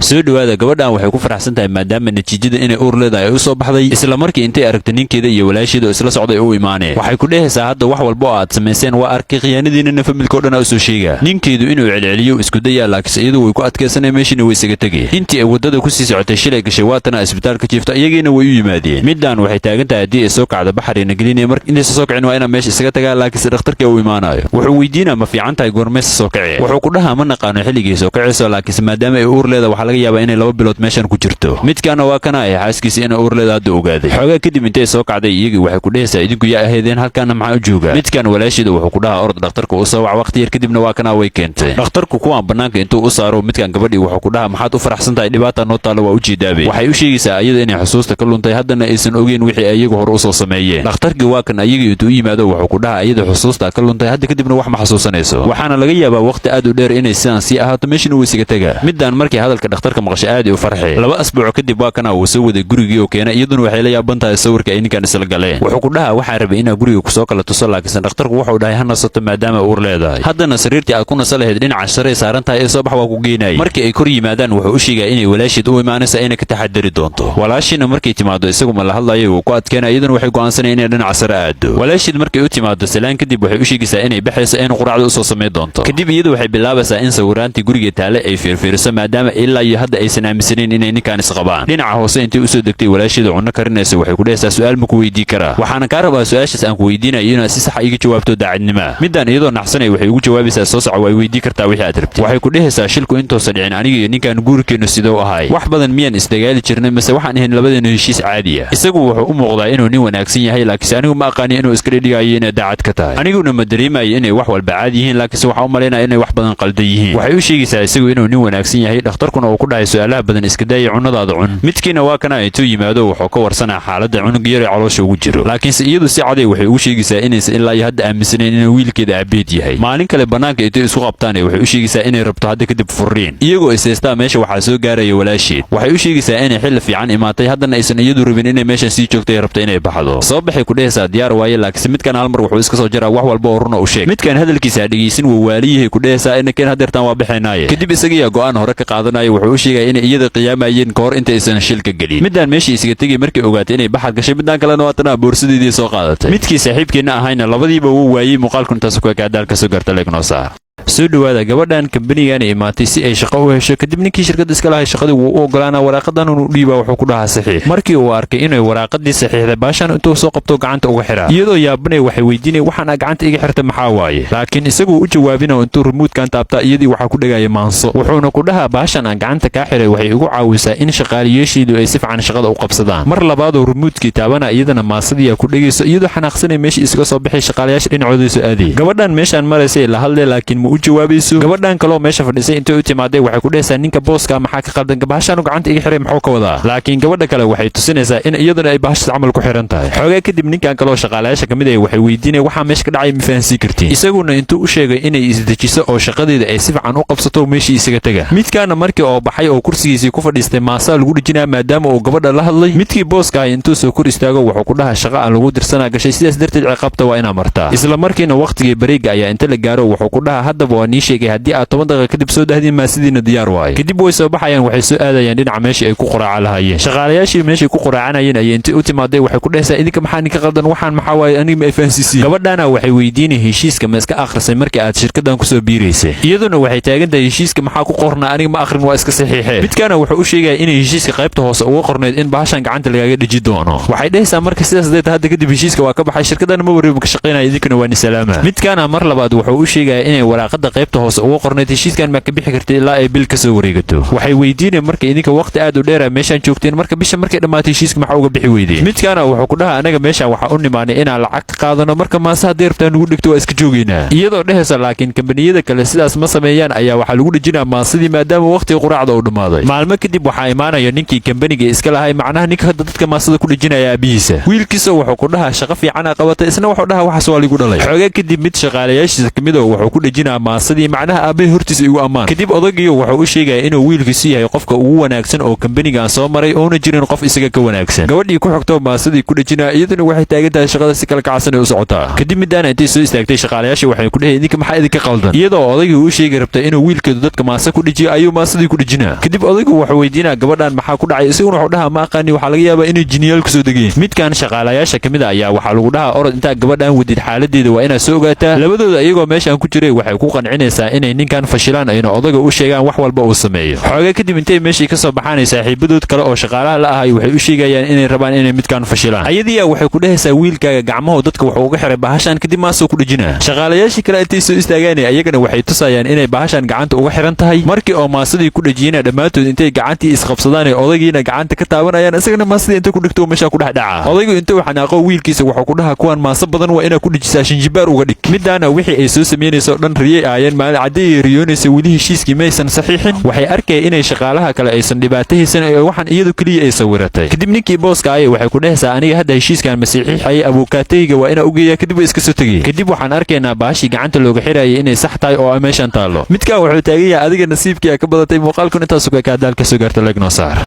soo dhawaada gabadhan waxay ku faraxsan tahay maadaama natiijada inay uur leedahay ay u soo baxday isla markii intay aragtay ninkeeda iyo walaasheeda isla socday u imaaneen waxay ku dhehaysaa hadda wax walba oo aad samayseen waa arkay khiyaanadiinna familka oo dhan soo sheega ninkeedu inuu celceliyo isku dayaa laakiin iyadu way ku adkaysanay meeshina way isaga tagay intii ay wadada ku sii socotay shilay gashay waatana isbitaalka jiifta iyageena way u yimaadeen midaan waxay taagan tahay hadii ay soo kacdo baxariina gelinay markii inay soo kacin waa inay meesha isaga tagaa laakiin dhakhtarka uu imaanayo wuxuu weydiinaa ma fiican tahay goormees soo kacay wuxuu ku dhahaa ma naqaano xilligii soo kacayso laakiin maadaama ay uur leedahay waxa laga yaabaa inay 2 bilood meeshan ku jirto midkaana waa kana ay xaaskiisa inay uur leedahay hadda ogaaday xogaa kadib intay soo kacday iyagii waxay ku dhehaysaa idinku yaa ahaydeen halkaana maxaa u jooga midkaan walaasheeda wuxuu ku dhahaa orod dhakhtarka u soo wac waqti yar kadibna waa kana way keentay dhakhtarku kuwaan banaanka intuu u saaro midkaan gabadhii wuxuu ku dhahaa maxaad u faraxsan tahay dhibaata noo taalo waa u jeedaabe waxay u sheegaysaa iyada inay xusuusta ka luntay haddana aysan ogeyn wixii iyagu hore u soo sameeyeen dhakhtarkii waa kan iyagii intuu yimaado wuxuu ku dhahaa iyada xusuusta ka luntay hadda kadibna wax ma xasuusanayso waxaana laga yaabaa waqti aad u dheer inay sidaan sii ahaato meeshina way isaga tagaa midaan markii hadalka dhakhtarka maqashay aad u farxay 2 asbuuc kadib waa kana uu soo waday gurigii oo keenay iyaduna waxay la yaaban tahay sawirka ay ninkan isla galeen wuxuu ku dhahaa waxaan rabay inaa guriga ku soo kala tuso laakiin dhakhtarku wuxuu dhahay hana nasato maadaama uur leedahay haddana sariirtii aad ku nasalahayd dhinaca sare saaran tahay ee soo bax waa ku geenay markii ay kor yimaadaan wuxuu u sheegay inay walaasheed u imaanaysa inay ka taxadari doonto walaashina markay timaado isagu ma la hadlayo uu ku adkeenay iyaduna waxay go'aansanay inay dhinaca sare aado walaasheed markay u timaado salaan kadib waxay u sheegaysaa inay baxayso in quraacda u soo sameey doonto kadib iyadu waxay bilaabaysaa in sawiraantii guriga taale ay fiirfiiriso maadaama ilaa iyo hadda aysan aaminsaneyn inay ninkaan isqabaan dhinaca hoose intay u soo degtay walaasheeda cunno karinaysa waxay ku dhehaysaa su'aal ma ku weydii karaa waxaana ka rabaa su'aashaas aan ku weydiinayo inaad si sax iga jawaabto daacadnimo midaan iyadoo naxsanay waxay ugu jawaabaysaa soo soco way weydii kartaa wixii aad rabtay waxay ku dhehaysaa shilku intoosa dhicin aniga iyo ninkaan guurkeenu sidoo ahay wax badan miyaan isdagaali jirnay mise waxaan ahayn labadeena heshiis caadi ah isagu wuxuu u muuqdaa inuu nin wanaagsan yahay laakiin anigu ma aqaani inuu iska dhigaayo inay daacad ka tahay aniguna ma dareemayo inay wax walba caadi yihiin laakiin waxa u maleynaa inay wax badan qaldan yihiin waxay u sheegaysaa isagu inuu nin wanaagsan yahay dhakhtarkuna uu ku dhahay su'aalaha badan iska daaya cunnadaada cun midkiina waa kana intuu yimaado wuxuu ka warsanaa xaaladda cunug yar ee caloosha ugu jiro laakiinse iyadu si caday waxay ugu sheegaysaa inaysan ilaa iyo hadda aaminsaneyn inuu wiilkeeda aabeed yahay maalin kale banaanka intay isku qabtaan waxay u sheegaysaa inay rabto hadda kadib furiin iyagoo isaystaa meesha waxaa soo gaaraya walaasheed waxay u sheegaysaa inay xilli fiican imaatay haddana aysan iyadu rabin inay meeshan sii joogtay rabto inay baxdo soo baxay ku dhehaysaa diyaar waaye laakiinse midkan hal mar wuxuu iska soo jaraa wax walba oo runa u sheeg midkan hadalkiisa dhegeysin waa waaliyahay ku dhehaysaa inakeen hadeertaan waa bixinaaye kadib isagiyaa go'aan hore ka qaadanaya wuxuu u sheegaya inay iyada qiyaamayeen ka hor inta aysan shilka gelin midaan meeshii isaga tegay markay ogaatay inay baxad gashay midaan kalena waatana boorsadeedii soo qaadatay midkii saaxiibkeena ahayna labadiiba wuu waayey muuqaalku intaas ku eka dalka soo garta leeg noo saar soo dhawaada gabadhan kambanigan imaatay si ay shaqo u hesho kadib ninkii shirkadda iska lahay shaqadii wuu u ogolaanaa waraaqadan uu dhiibaa wuxuu ku dhahaa saxiix markii uu arkay inay waraaqadii saxiixday baashan intuu soo qabto gacanta uga xiraa iyadoo yaabanay waxay weydiinay waxaan gacanta iga xirtay maxaa waaye laakiin isagu u jawaabina intuu remote-kan taabtaa iyadii waxa ku dhagaya maanso wuxuuna ku dhahaa baashan aan gacanta ka xiray waxay igu caawisaa in shaqaaliyeeshiidu ay si fiican shaqada u qabsadaan mar labaad oo remote-kii taabana iyadana maasadii ku dhagayso iyadoo xanaaqsanay meeshii isaga soo baxay shaqaalayaasha dhinacooda soo aaday gabadhan meeshan maraysay la hadlay laakiin u jawaabayso gabadhan kaloo meesha fadhisay intay u timaaday waxay ku dhehaysaa ninka booska maxaa ka qaldan bahashan gacanta iga xiray maxuu ka wadaa laakiin gabadha kale waxay tusinaysaa in iyaduna ay bahashas camal ku xiran tahay xogaa kadib ninkan kaloo shaqaalayaasha kamid ah waxay weydiinay waxa meesha ka dhacay ma fahansiin kartiin isaguna intuu u sheegay inay isdejiso oo shaqadeeda ay si fiican u qabsato meeshii isaga taga midkaana markii oo baxay oo kursigiisii ku fadhiistay maasaa lagu dhijinaa maadaama uu gabadha la hadlay midkii booska ah intuu soo kor istaago wuxuu ku dhahaa shaqa aan lagu dirsanaa gashay sidaas darteed ciqaabta waa inaa martaa isla markiina waqtigii bareega ayaa inta la gaaro wuxuu ku dhahaa haddaba waa nii sheegay haddii aad 10 daqiiqo kadib soo dahdeen maasidiina diyaar waaye kadib way soo baxayaan waxay soo aadayaan dhinaca meeshii ay ku qoraaca lahaayeen shaqaalayaashii meeshii ku qoraacanayeen ayay intii u timaaday waxay ku dhehaysaa idinka maxaa ninka qaldan waxaan maxaa waaye aniga ma fahansiisay gabadhana waxay weydiinay heshiiska ma iska akhrisay markii aad shirkadan ku soo biiraysay iyaduna waxay taagan tahay heshiiska maxaa ku qornaa aniga ma akhrin waa iska saxiixay midkana wuxuu u sheegay in heshiiska qaybta hoose uga qorneed in bahashan gacanta lagaaga dhiji doono waxay dhehaysaa marka sidaas deed hadda kadib heshiiska waa ka baxay shirkadan ma wareeb ka shaqeynaya idinkuna waa ni salaama midkana mar labaad wuxuu u sheegay inay waraaqada qaybta hoose uga qorneed heshiiskan ma ka bixi kartay ilaa ay bil ka soo wareegato waxay weydiinay marka idinka waqti aad u dheer meeshan joogteen marka bisha markay dhamaatay heshiiska maxaa uga bixi weydeen midkana wuxuu ku dhahaa anaga meeshan waxa u nimaanay inaan lacag ka qaadano marka maasa haddii rabtaan ugu dhigto waa iska joogeynaa iyadoo dhehaysa laakiin kambaniyada kale sidaas ma sameeyaan ayaa waxaa lagu dhijinaa maasidii maadaama waqtiga quraacda uu dhamaaday maalmo kadib waxaa imaanaya ninkii kambaniga iska lahay macnaha ninka hadda dadka maasada ku dhijinaya aabihiisa wiilkiisa wuxuu ku dhahaa shaqo fiican qabatay isna wuxuu dhahaa waxaas waa ligu dhalay xogaa kadib mid shaqaalayaashiisa kamid ah wuxuu ku dhijinaa keenaa maasadii macnaha aabahay hortiisa igu ammaan. Kadib odaygiyo wuxuu u sheegaya inuu wiilkiisu yahay qofka ugu wanaagsan oo kambanigan soo maray oona jirin qof isaga ka wanaagsan. gabadhii ku xigtoo maasadii ku dhajinaa iyaduna waxay taagan tahay shaqada si kala kacsan ay u socotaa. kadib midaana intay soo istaagtay shaqaalayaasha waxay ku dhaheen idinka maxaa idinka qaldan, iyadoo odaygii uu sheegay rabta inuu wiilkeedu dadka maasa ku dhajiyo ayuu maasadii ku dhajinaa. kadib odaygu wuxuu weydiinaa gabadhan maxaa ku dhacay, isaguna wuxuu dhahaa ma aqaani, waxaa laga yaabaa inay jinniyaal ku soo degeen. midkan shaqaalayaasha kamid ah ayaa waxaa lagu dhahaa orod intaa gabadhan wadid xaaladeeda waa inaad soo ogaataa. labadooda iyagoo meeshaan ku jiray waxay ku qancinaysaa inay ninkan fashilaan ayna odayga u sheegaan wax walba uu sameeyo. xoogaa kadib intay meeshii ka soo baxaanay saaxiibadood kale oo shaqaalaha la ahay waxay u sheegayaan inay rabaan inay midkan fashilaan. ayadiiya waxay ku dhahaysaa wiilkaaga gacmahu dadka wuxuu uga xiray bahashan kadib maasoo ku dhajinaa. shaqaalayaashii kale intay soo istaagaanay ayagana waxay tusayaan inay bahashan gacanta uga xiran tahay. markii oo maasadii ku dhajiyeen dhammaantood intay gacantii isqabsadaan odaygiina gacanta ka taabanayaan isagana maasadii intay ku dhigto meesha ku dhaca. odaygu intuu xanaaqo wiilkiisa wuxuu ku dhahaa kuwan maasa badan waa inaa ku dhajisaa shinjibaar uga dhig. midaana wixii ay soo sameynayso dhan riyay aayeen maalin cadeeyay riyoonaysa weli heshiiskii maysan saxiixin. waxay arkayeen inay shaqaalaha kale aysan dhibaato haysan ee waxan iyadu kaliya ay sawiratay. kadib ninkii booska ayay waxay ku dhahaysaa aniga hadda heshiiskan masiixiixay abuukaatayga waa inaa u geeyaa kadib way iska soo tegay. kadib waxaan arkaynaa baashii gacanta looga xirayay inay sax tahay oo meeshan taalo. midkan wuxuu taagan yahay adiga nasiibkii ka badatay muuqaalkan intaas uga ka dalka soo gaarta leegno saar.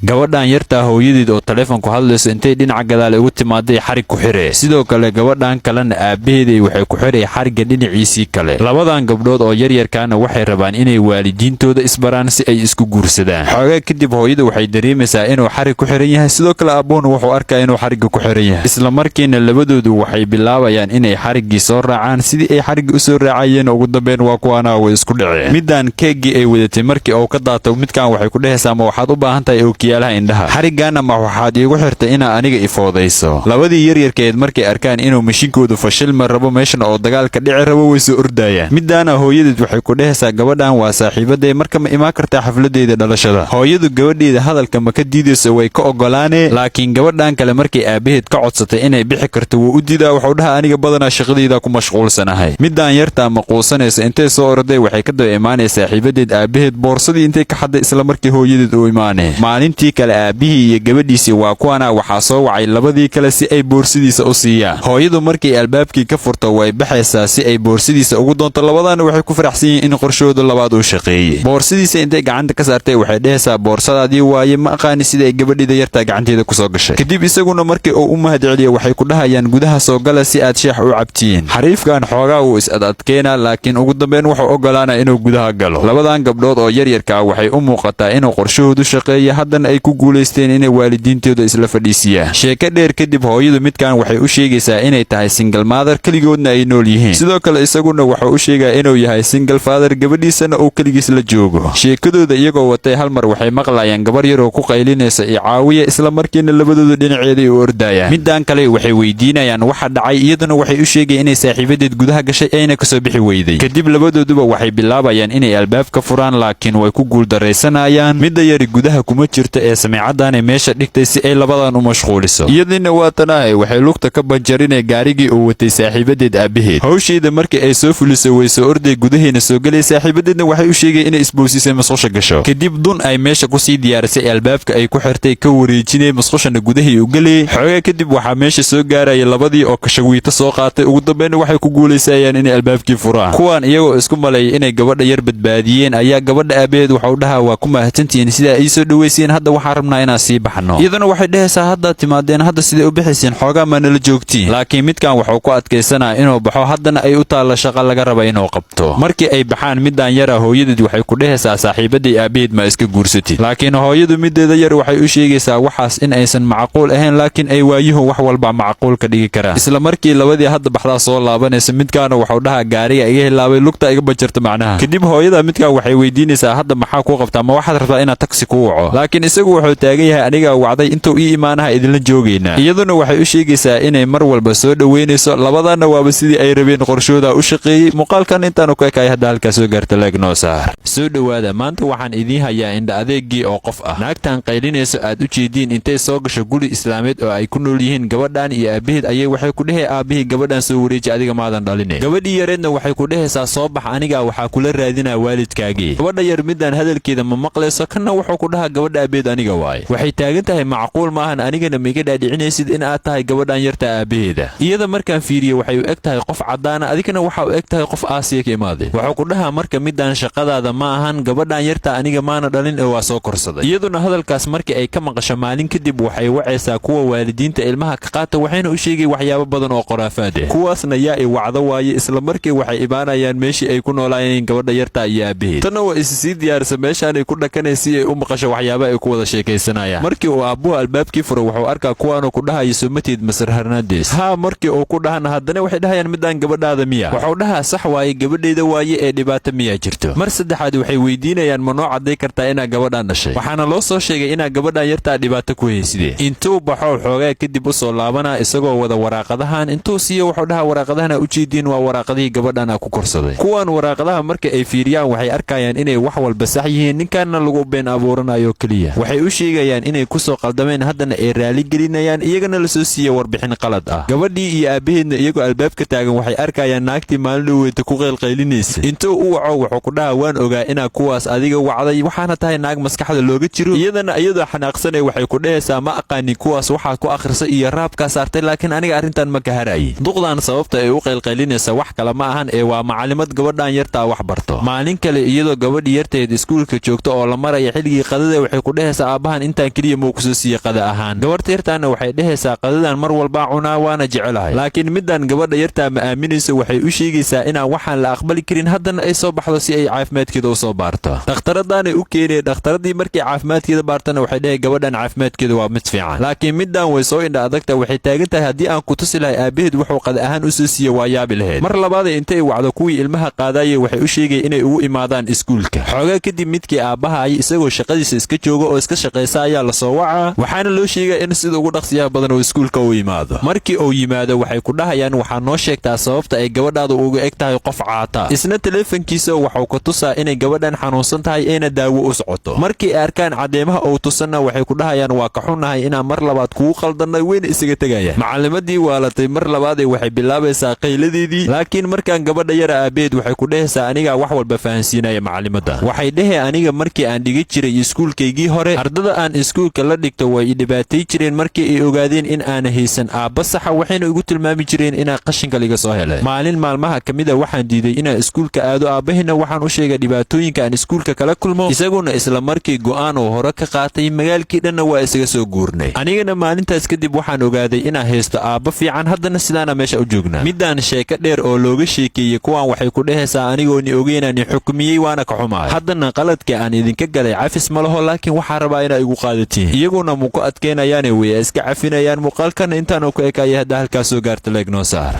gabadhan yartaa hooyadeed oo taleefanku hadlayso intay dhinaca gadaale ugu timaaday xarig ku xire. sidoo kale gabadhan kalena aabaheeday waxay ku xiray xarigga dhinaciisii kale. labadan gabdhood oo yaryarkaana waxay rabaan inay waalidiintooda isbaraan si ay isku guursadaan. xoogaa kadib hooyada waxay dareemaysaa inuu xarig ku xiran yahay, sidoo kale aabbuhuna wuxuu arkaa inuu xarigga ku xiran yahay. isla markiina labadoodu waxay bilaabayaan inay xariggii soo raacaan. sidii ay xarigga u soo raacayeen ugu dambeyn waa kuwaana way isku dhaceen. midaan keeggii ay wadatay markii uu ka daato midkan waxay ku dhahaysaa ma waxaad u baahan tahay indhaha xariggaana ma waxaad iigu xirtay inaa aniga ifoodayso. labadii yaryarkeed markay arkaan inuu mashiinkoodu fashilma rabo meeshan oo dagaalka dhici rabo way soo ordayaan. midaana hooyadeed waxay ku dhahaysaa gabadhan waa saaxiibaday marka ma imaan kartaa xafladeeda dhalashada. hooyadu gabadheeda hadalka ma ka diidayso way ka ogolaanee, laakiin gabadhan kale markay aabaheed ka codsatay inay bixi karto wuu u diidaa. wuxuu dhahaa aniga badanaa shaqadeyda ku mashquulsanahay. midaan yartaa ma quusanaysa intay soo orday waxay ka daba imaanay saaxiibadeed aabaheed boorsadii intay ka xaday isla markii hooyadeed u imaanay. maalintii kale aabihii iyo gabadhiisii waa kuwana waxaa soo wacay labadii kale si ay boorsadiisa u siiyaan. hooyadu markay albaabkii ka furto way baxaysaa si ay boorsadiisa ugu doonto. labadaana waxay ku faraxsan yihiin in qorshooda labaad uu shaqeeyey. boorsadiisa intay gacanta ka saartay waxay dhahaysaa boorsadaadii waaye ma aqaani sida ay gabadhida yartaa gacanteeda kusoo gashay. kadib isaguna markii uu u mahadceliya waxay ku dhahayaan gudaha soo gala si aad sheex u cabtiin. xariifkan xoogaa wuu is-adadkeenaa laakiin ugu dambeyn wuxuu ogolaanaa inuu gudaha galo. labadan gabdhood oo yaryarkaa waxay u muuqataa inuu qorshahoodu shaqeeya haddana ay ku guulaysteen inay waalidiintooda isla fadhiisiyaan. sheeko dheer kadib hooyadu midkan waxay u sheegaysaa inay tahay single mother keligoodna ay nool yihiin. sidoo kale isaguna wuxuu u sheegaa inuu yahay single father gabadhiisana uu keligiis la joogo. sheekadooda iyagoo watay hal mar waxay maqlayaan gabar yaroo ku qaylinaysa iyo caawiya isla markiina labadooda dhinaceeday u ordayaan. midaan kale waxay weydiinayaan waxa dhacay, iyaduna waxay u sheegay inay saaxiibadeed gudaha gashay ayna kasoo bixi weyday. kadib labadooduba waxay bilaabayaan inay albaabka furaan laakiin way ku guuldaraysanayaan. midda yari gudaha kuma jirto ee samecadaanay meesha dhigtay si ay labadan u mashquuliso. iyadiina waa tanahay waxay lugta ka banjarinay gaarigii uu watay saaxiibadeed aabaheed. hawsheeda markii ay soo fuliso way soo orday gudaheena soo galay. saaxiibadeedna waxay u sheegay inay isboosisay masqusha gasho. kadib dun ay meesha kusii diyaarisay albaabka ay ku xirtay ka wareejinay masqushana gudahii u galay. xoogaa kadib waxaa meesha soo gaaraya labadii oo kashawiito soo qaatay. ugu dambeyn waxay ku guulaysayaan inay albaabkii furaan. kuwan iyagoo isku maleeyay inay gabadha yar badbaadiyeen ayaa gabadha aabaheed waxau dhahaa waa ku mahadsantihiin sidaa ii soo dhaweyseen, hadda waxaan rabnaa inaan sii baxno. iyaduna waxay dhahaysaa haddaad timaadeen hadda siday u bixayseen xoogaa maa nala joogtiin. laakiin midkan wuxuu ku adkaysanaa inuu baxo haddana ay u taalla shaqa laga raba inuu qabto. markii ay baxaan midaan yara hooyadeed waxay ku dhahaysaa saaxiibaday aabaheed ma iska guursatid. laakiin hooyadu mideeda yar waxay u sheegaysaa waxaas in aysan macquul ahayn laakiin ay waayuhu wax walba macquul ka dhigi karaan. isla markii labadii hadda baxdaa soo laabanaysa midkaana wuxuu dhahaa gaariga iga hilaabay lugta iga bajarta macnaha. kadib hooyada midkan waxay weydiinaysaa hadda maxaa kuu qabtaa ma waxaad rabtaa inaad taksi kuu waco. laakiin isagu wuxuu taagan yahay anigaa wacday intuu ii imaanaha idinla joogaynaa. iyaduna waxay u sheegaysaa inay mar walba soo dhoweynayso. labadaana waaba sidii ay rabeen qorshooda u shaqeeyey. muuqaalkan intaanu ka ekay hadda halkaa soo gaarta leeg noo saar. soo dhowaada maanta waxaan idiin hayaa indha adeegii oo qof ah. naagtan qaylinayso aad u jeediin intay soo gasho guri islaameed oo ay ku nool yihiin gabadhan iyo aabaheed ayay waxay ku dhahay aabihii gabadhan soo wareeji adiga maadan dhaline. gabadhii yareedna waxay ku dhahaysaa soo bax anigaa waxaa kula raadinaa waalidkaagii. gabadha yar midaan hadalkeeda ma maqlayso kana wuxuu ku dhahaa gabadha aabaheed aabaheed aniga waaye. waxay taagan tahay macquul maahan anigana ma iga dhaadhicinaysid in aad tahay gabadhan yarta aabaheeda. iyada markaan fiiriyo waxay u eg tahay qof caddaana, adigana waxa u eg tahay qof Aasiya ka imaaday. wuxuu ku dhahaa marka midaan shaqadaada ma ahan, gabadhan yarta aniga maana dhalin ee waa soo korsaday. iyaduna hadalkaas markii ay ka maqasho maalin kadib waxay wacaysaa kuwa waalidiinta ilmaha ka qaata, waxayna u sheegay waxyaabo badan oo qoraafaad ah. kuwaasna yaa i wacdo waaye, isla markii waxay imaanayaan meeshii ay ku noolaayeen gabadha yarta iyo aabaheed. tanna waa issii diyaarisa meeshaanay ku dhakanay si ay u maqasho waxyaaba ay ku wada sheekaysanayaan. markii uu aabbuhu albaabkii furay wuxuu arkaa kuwaanoo ku dhahaya Somateed Masar Hernandez. markii uu ku dhahana haddana waxay dhahayaan midaan gabadhaada miya. wuxuu dhahaa sax waaye, gabadhayda waaye ee dhibaato miyaa jirto. mar saddexaad waxay weydiinayaan ma noo cadday kartaa inaa gabadhaan dhashay. waxaana loo soo sheegay inaa gabadhan yartaa dhibaato ku haysidee. intuu baxo xoogaa kadib u soo laabanaa isagoo wada waraaqadahan. intuu siiyo wuxuu dhahaa waraaqadahana u jeediin waa waraaqadihii gabadhana ku korsaday. kuwan waraaqadaha marka ay fiiriyaan waxay arkayaan inay wax walba sax yihiin, ninkaanna lagu been abuuranayo keliya. waxay u sheegayaan inay ku soo qaldameen, haddana ay raali gelinayaan, iyagana la soo siiya warbixin qalad ah. gabadhii iyo aabaheedna iyagoo albaabka taagan waxay arkayaan naagtii maalin dhoweyta ku qeylqaylinaysa. intuu u waco wuxuu ku dhahaa waan ogaa inaa kuwaas adiga wacday, waxaana tahay naag maskaxda looga jiro. iyadana iyadoo xanaaqsanay waxay ku dhahaysaa ma aqaanin kuwaas waxaa ku akhrisay iyo raabkaa saartay, laakiin aniga arrintan ma ka harayay. duqdan sababta ay u qeylqaylinaysa wax kale ma ahan ee waa macalimad gabadhan yartaa wax barto. maalin kale iyadoo gabadhii yarteed iskuulka joogto oo la maraya xilligii qadada waxay ku dhahaysaa aabbahan intaan keliya muu kusoo siiye qada ahaan. gabarta yartaana waxay dhahaysaa qadadan mar walbaa cunaa waana jecelahay, laakiin midaan gabadha yartaa ma aaminayso. waxay u sheegaysaa inaan waxaan la aqbali karin, haddana ay soo baxdo si ay caafimaadkeeda u soo baarto. dhakhtaradaanay u keenay. dhakhtaradii markii caafimaadkeeda baartana waxay dhahay gabadhan caafimaadkeeda waa mid fiican, laakiin midaan way soo indha adagta. waxay taagan tahay haddii aan ku tusi lahay aabaheed wuxuu qada ahaan u soo siiye waa yaabi lahayd. mar labaaday intay wacdo kuwii ilmaha qaadaayay waxay u sheegay inay ugu imaadaan iskuulka. xoogaa kadib midkii aabbaha isagoo shaqadiisa iska jooga oo iska shaqaysa ayaa la soo wacaa, waxaana loo sheegaa in sida ugu dhaqsiyaha badan oo iskuulka u yimaado. markii uu yimaado waxay ku dhahayaan waxaa noo sheegtaa sababta ay gabadhaadu uga eg tahay qof caata. isna teleefankiisa waxuu ka tusaa inay gabadhan xanuunsan tahay ayna daawo u socoto. markii ay arkaan caddeemaha uu tusanna waxay ku dhahayaan waa ka xunnahay inaan mar labaad kugu qaldannay, weyna isaga tegayaan. macalimadii waalatay mar labaadee waxay bilaabaysaa qayladeedii, laakiin markaan gabadha yara aabaheed waxay ku dhahaysaa anigaa wax walba fahansiinaya macalimadda. waxay dhahee aniga markii aan dhigi jiray iskuulkaygii hore ardada aan iskuulka la dhigto way i dhibaatay jireen markii ay ogaadeen in aana haysan aabba saxa, waxayna igu tilmaami jireen inaa qashinka liga soo helay. maalin maalmaha ka mida waxaan diiday inaan iskuulka aado, aabbaheena waxaan u sheegay dhibaatooyinka aan iskuulka kala kulmo, isaguna isla markii go'aan uu hore ka qaatay magaalkii dhanna waa isaga soo guurnay. anigana maalintaas kadib waxaan ogaaday inaan haysto aabba fiican, haddana sidaana meesha u joognaa. midaan sheeko dheer oo looga sheekeeyey kuwan waxay ku dhahaysaa anigooni ogeynaani xukumiyey waana ka xumaay. haddana qaladka aan idinka galay cafis ma laho, laakiin waxaa rabaa inaa igu qaadatiin. iyaguna muku adkaynayaane way iska cafinayaan. muuqaalkana intaanoo ku ekaya hadda halkaas soo gaarta leeg noo saar.